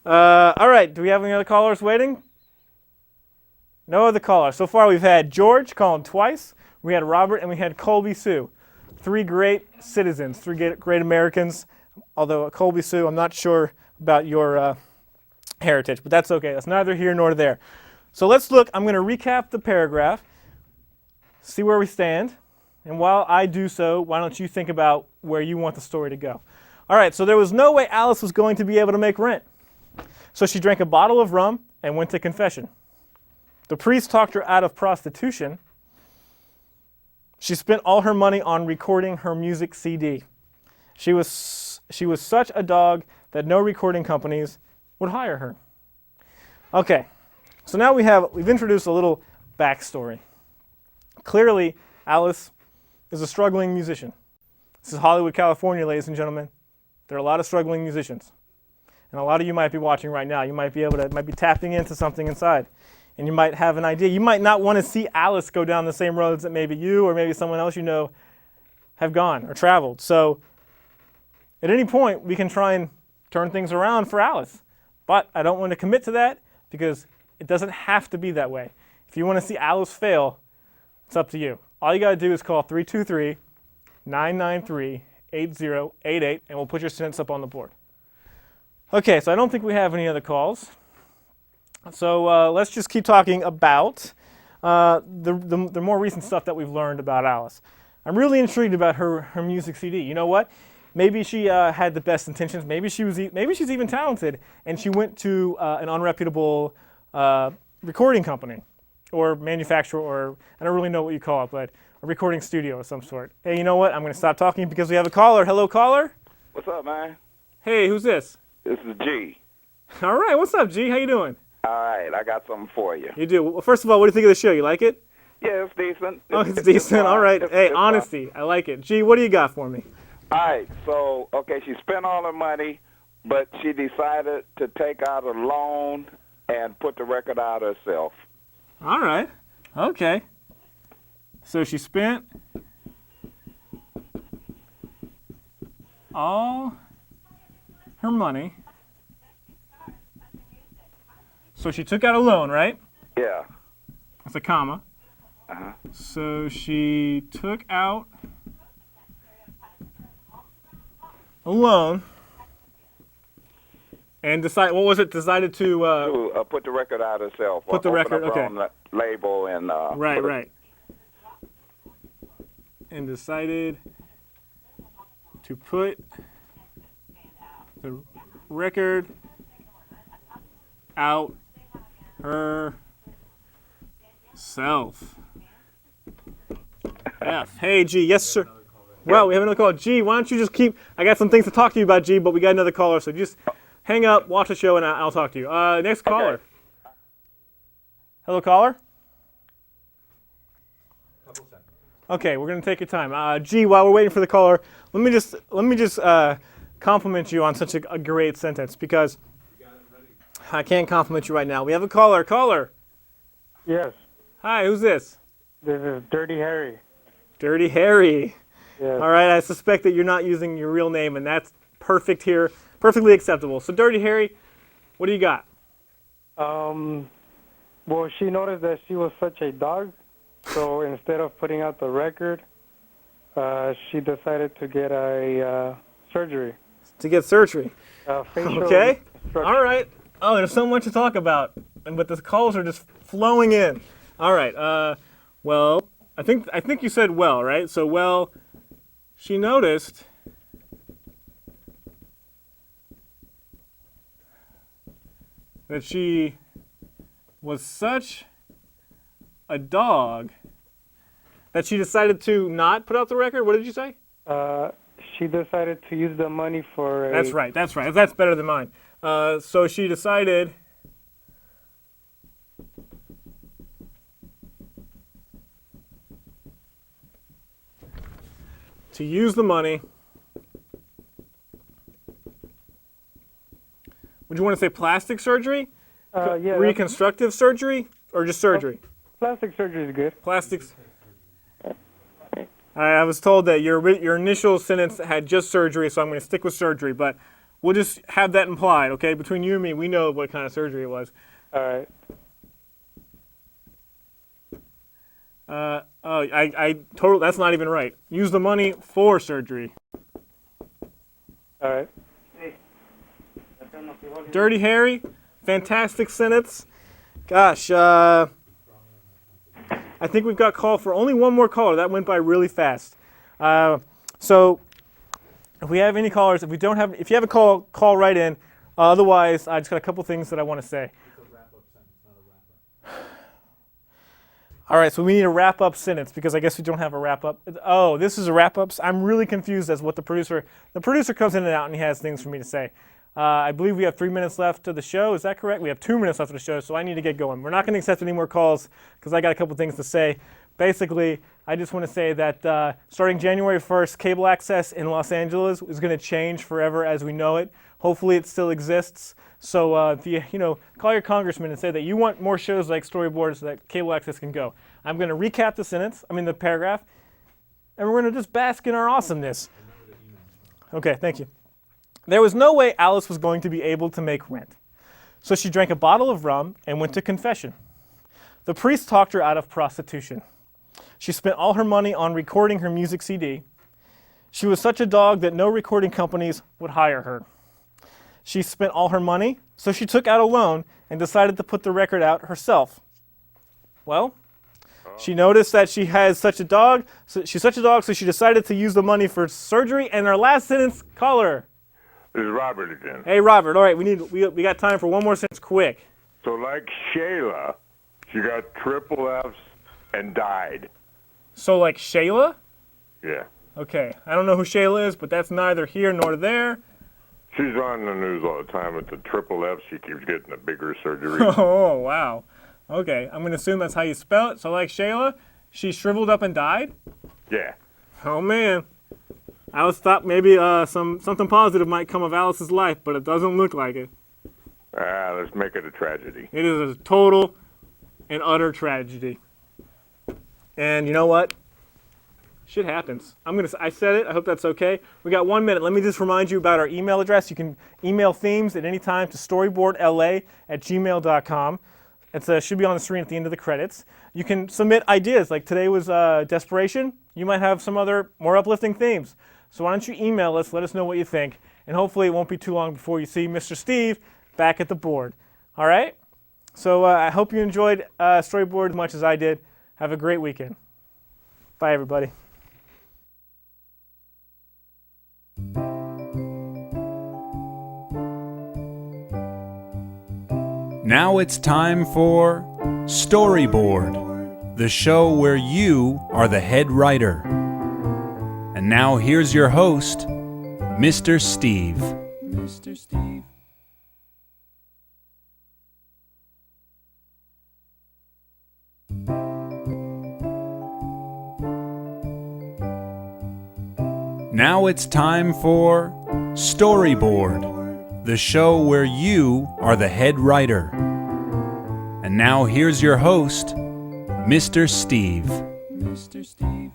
All right, do we have any other callers waiting? No other callers. So far we've had George calling twice, we had Robert, and we had Colby Sue. 3 great citizens, 3 great Americans. Although Colby Sue, I'm not sure about your heritage, but that's okay. That's neither here nor there. So let's look. I'm going to recap the paragraph, see where we stand, and while I do so, why don't you think about where you want the story to go. All right, so there was no way Alice was going to be able to make rent. So she drank a bottle of rum and went to confession. The priest talked her out of prostitution. She spent all her money on recording her music CD. She was such a dog that no recording companies would hire her. Okay, so now we've introduced a little backstory. Clearly, Alice is a struggling musician. This is Hollywood, California, ladies and gentlemen. There are a lot of struggling musicians. And a lot of you might be watching right now. You might be tapping into something inside. And you might have an idea. You might not want to see Alice go down the same roads that maybe you or maybe someone else you know have gone or traveled. So at any point, we can try and turn things around for Alice. But I don't want to commit to that because it doesn't have to be that way. If you want to see Alice fail, it's up to you. All you got to do is call 323-993-8088, and we'll put your sentence up on the board. Okay, so I don't think we have any other calls. So let's just keep talking about the more recent stuff that we've learned about Alice. I'm really intrigued about her music CD. You know what? Maybe she had the best intentions. Maybe she's even talented, and she went to an unreputable recording company or manufacturer, or I don't really know what you call it, but a recording studio of some sort. Hey, you know what? I'm going to stop talking because we have a caller. Hello, caller. What's up, man? Hey, who's this? This is G. All right, what's up, G? How you doing? All right, I got something for you. You do? Well, first of all, what do you think of the show? You like it? Yeah, it's decent. It's decent. All right. Hey, honesty. I like it. G, what do you got for me? All right, so, okay, she spent all her money, but she decided to take out a loan and put the record out herself. All right. Okay. So she spent all her money. So she took out a loan, right? Yeah. That's a comma. Uh-huh. So she took out a loan and decided to put the record out herself. Put the record, okay. On the label and right. And decided to put the record out herself. F. Hey, G. Yes, sir. Well, we have another caller. G, why don't you just I got some things to talk to you about, G, but we got another caller, so just hang up, watch the show, and I'll talk to you. Next caller. Okay. Hello, caller? Okay, we're going to take your time. G, while we're waiting for the caller, let me just compliment you on such a great sentence, because I can't compliment you right now. We have a caller. Caller. Yes. Hi, who's this? This is Dirty Harry. Dirty Harry. Yes. All right, I suspect that you're not using your real name, and that's perfect here, perfectly acceptable. So, Dirty Harry, what do you got? Well, she noticed that she was such a dog, so instead of putting out the record, she decided to get a surgery. To get surgery. Facial Okay. reconstruction. All right. Oh, there's so much to talk about, but the calls are just flowing in. All right. Well, I think you said well, right? So, well, she noticed that she was such a dog that she decided to not put out the record. What did you say? She decided to use the money for a... That's right. That's better than mine. So she decided to use the money. Would you want to say plastic surgery? Yeah. Reconstructive surgery? Or just surgery? Plastic surgery is good. Plastics. I was told that your initial sentence had just surgery, so I'm going to stick with surgery. But We'll just have that implied, okay? Between you and me, we know what kind of surgery it was. All right. That's not even right. Use the money for surgery. All right. Dirty Harry, fantastic sentence. Gosh, I think we've got call for only one more caller. That went by really fast. So if we have any callers, if you have a call right in. Otherwise, I just got a couple things that I want to say. All right, so we need a wrap-up sentence because I guess we don't have a wrap-up. Oh, this is a wrap-up. I'm really confused as what the producer comes in and out and he has things for me to say. I believe we have 3 minutes left of the show. Is that correct? We have 2 minutes left of the show, so I need to get going. We're not going to accept any more calls because I got a couple things to say. Basically, I just want to say that starting January 1st, cable access in Los Angeles is going to change forever as we know it. Hopefully, it still exists. So if you call your congressman and say that you want more shows like StoryBoard so that cable access can go. I'm going to recap the paragraph, and we're going to just bask in our awesomeness. Okay, thank you. There was no way Alice was going to be able to make rent. So she drank a bottle of rum and went to confession. The priest talked her out of prostitution. She spent all her money on recording her music CD. She was such a dog that no recording companies would hire her. She spent all her money, so she took out a loan and decided to put the record out herself. Well, she noticed that she has such a dog, so she decided to use the money for surgery. And our last sentence, caller. This is Robert again. Hey, Robert. All right, we got time for one more sentence, quick. So like Shayla, she got triple Fs and died. So like Shayla? Yeah. Okay, I don't know who Shayla is, but that's neither here nor there. She's on the news all the time with the triple F. She keeps getting a bigger surgery. Oh, wow. Okay, I'm going to assume that's how you spell it. So like Shayla, she shriveled up and died? Yeah. Oh, man. I was thought maybe something positive might come of Alice's life, but it doesn't look like it. Let's make it a tragedy. It is a total and utter tragedy. And you know what? Shit happens. I said it. I hope that's okay. We got 1 minute. Let me just remind you about our email address. You can email themes at any time to storyboardla@gmail.com. It should be on the screen at the end of the credits. You can submit ideas. Like today was Desperation. You might have some other more uplifting themes. So why don't you email us, let us know what you think, and hopefully it won't be too long before you see Mr. Steve back at the board. All right? So I hope you enjoyed StoryBoard as much as I did. Have a great weekend. Bye, everybody. Now it's time for StoryBoard, the show where you are the head writer. And now here's your host, Mr. Steve. Mr. Steve. Now it's time for StoryBoard, the show where you are the head writer. And now here's your host, Mr. Steve. Mr. Steve.